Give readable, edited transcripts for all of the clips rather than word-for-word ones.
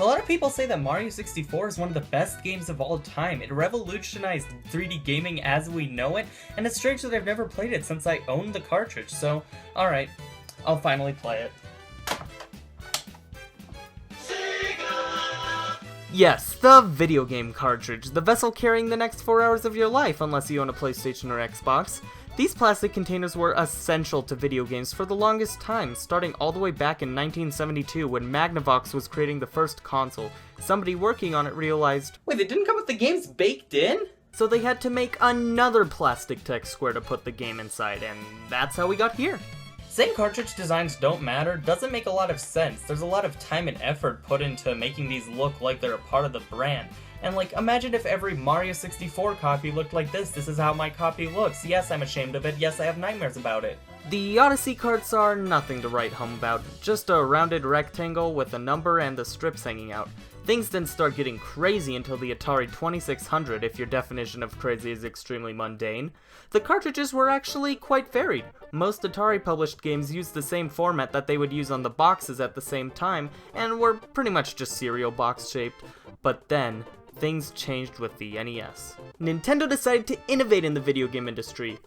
A lot of people say that Mario 64 is one of the best games of all time. It revolutionized 3D gaming as we know it, and it's strange that I've never played it since I owned the cartridge, so alright, I'll finally play it. Yes, the video game cartridge, the vessel carrying the next 4 hours of your life unless you own a PlayStation or Xbox. These plastic containers were essential to video games for the longest time, starting all the way back in 1972 when Magnavox was creating the first console. Somebody working on it realized, wait, it didn't come with the games baked in? So they had to make another plastic tech square to put the game inside, and that's how we got here. Saying cartridge designs don't matter doesn't make a lot of sense. There's a lot of time and effort put into making these look like they're a part of the brand. And like, imagine if every Mario 64 copy looked like this. This is how my copy looks. Yes, I'm ashamed of it. Yes, I have nightmares about it. The Odyssey carts are nothing to write home about. Just a rounded rectangle with a number and the strips hanging out. Things didn't start getting crazy until the Atari 2600, if your definition of crazy is extremely mundane. The cartridges were actually quite varied. Most Atari published games used the same format that they would use on the boxes at the same time, and were pretty much just cereal box shaped. But then, things changed with the NES. Nintendo decided to innovate in the video game industry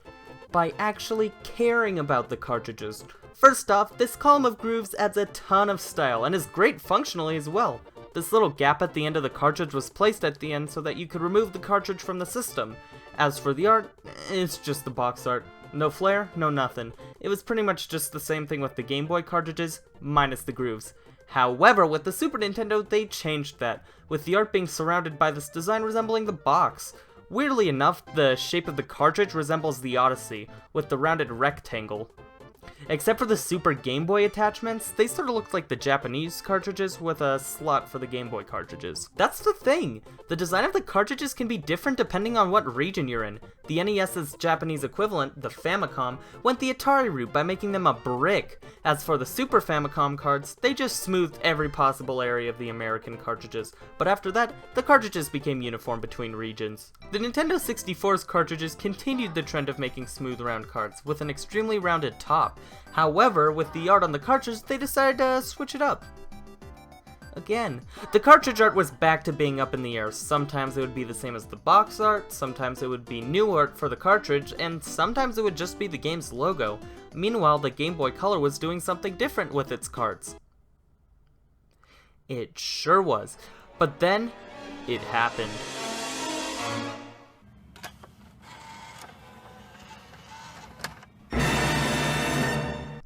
by actually caring about the cartridges. First off, this column of grooves adds a ton of style and is great functionally as well. This little gap at the end of the cartridge was placed at the end so that you could remove the cartridge from the system. As for the art, it's just the box art. No flair, no nothing. It was pretty much just the same thing with the Game Boy cartridges, minus the grooves. However, with the Super Nintendo, they changed that, with the art being surrounded by this design resembling the box. Weirdly enough, the shape of the cartridge resembles the Odyssey, with the rounded rectangle. Except for the Super Game Boy attachments, they sort of looked like the Japanese cartridges with a slot for the Game Boy cartridges. That's the thing! The design of the cartridges can be different depending on what region you're in. The NES's Japanese equivalent, the Famicom, went the Atari route by making them a brick. As for the Super Famicom cards, they just smoothed every possible area of the American cartridges, but after that, the cartridges became uniform between regions. The Nintendo 64's cartridges continued the trend of making smooth round cards, with an extremely rounded top. However, with the art on the cartridge, they decided to switch it up. Again, the cartridge art was back to being up in the air. Sometimes it would be the same as the box art, sometimes it would be new art for the cartridge, and sometimes it would just be the game's logo. Meanwhile, the Game Boy Color was doing something different with its cards. It sure was. But then, it happened.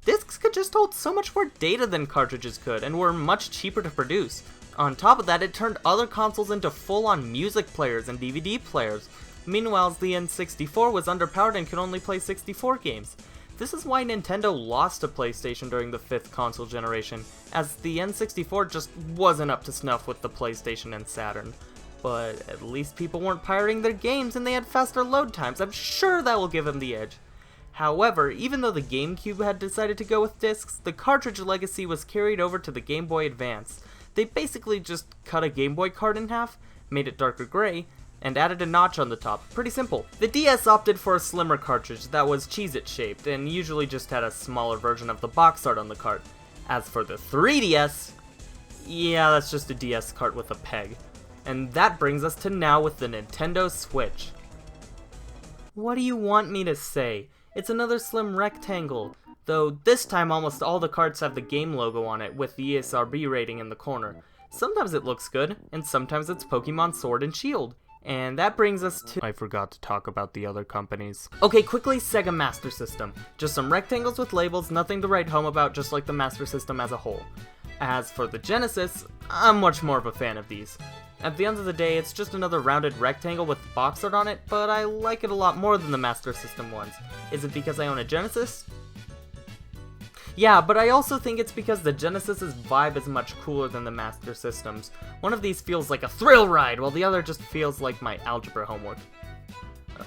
Discs could just hold so much more data than cartridges could, and were much cheaper to produce. On top of that, it turned other consoles into full-on music players and DVD players. Meanwhile, the N64 was underpowered and could only play 64 games. This is why Nintendo lost to PlayStation during the 5th console generation, as the N64 just wasn't up to snuff with the PlayStation and Saturn. But at least people weren't pirating their games and they had faster load times. I'm sure that will give them the edge. However, even though the GameCube had decided to go with discs, the cartridge legacy was carried over to the Game Boy Advance. They basically just cut a Game Boy card in half, made it darker gray, and added a notch on the top. Pretty simple. The DS opted for a slimmer cartridge that was Cheez-It shaped, and usually just had a smaller version of the box art on the cart. As for the 3DS, yeah, that's just a DS cart with a peg. And that brings us to now with the Nintendo Switch. What do you want me to say? It's another slim rectangle, though this time almost all the carts have the game logo on it with the ESRB rating in the corner. Sometimes it looks good, and sometimes it's Pokemon Sword and Shield. And that brings us to... I forgot to talk about the other companies. Okay, quickly, Sega Master System. Just some rectangles with labels, nothing to write home about, just like the Master System as a whole. As for the Genesis, I'm much more of a fan of these. At the end of the day, it's just another rounded rectangle with box art on it, but I like it a lot more than the Master System ones. Is it because I own a Genesis? Yeah, but I also think it's because the Genesis's vibe is much cooler than the Master System's. One of these feels like a thrill ride, while the other just feels like my algebra homework.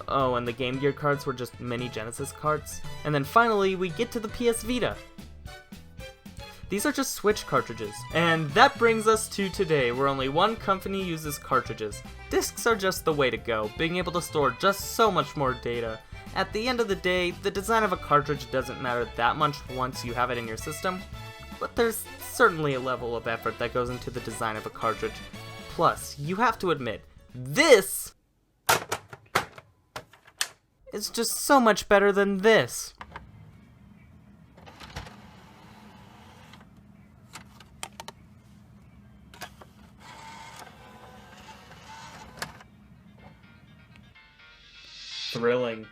Oh, and the Game Gear cards were just mini Genesis cards. And then finally, we get to the PS Vita. These are just Switch cartridges. And that brings us to today, where only one company uses cartridges. Discs are just the way to go, being able to store just so much more data. At the end of the day, the design of a cartridge doesn't matter that much once you have it in your system. but there's certainly a level of effort that goes into the design of a cartridge. Plus, you have to admit, this is just so much better than this. Thrilling.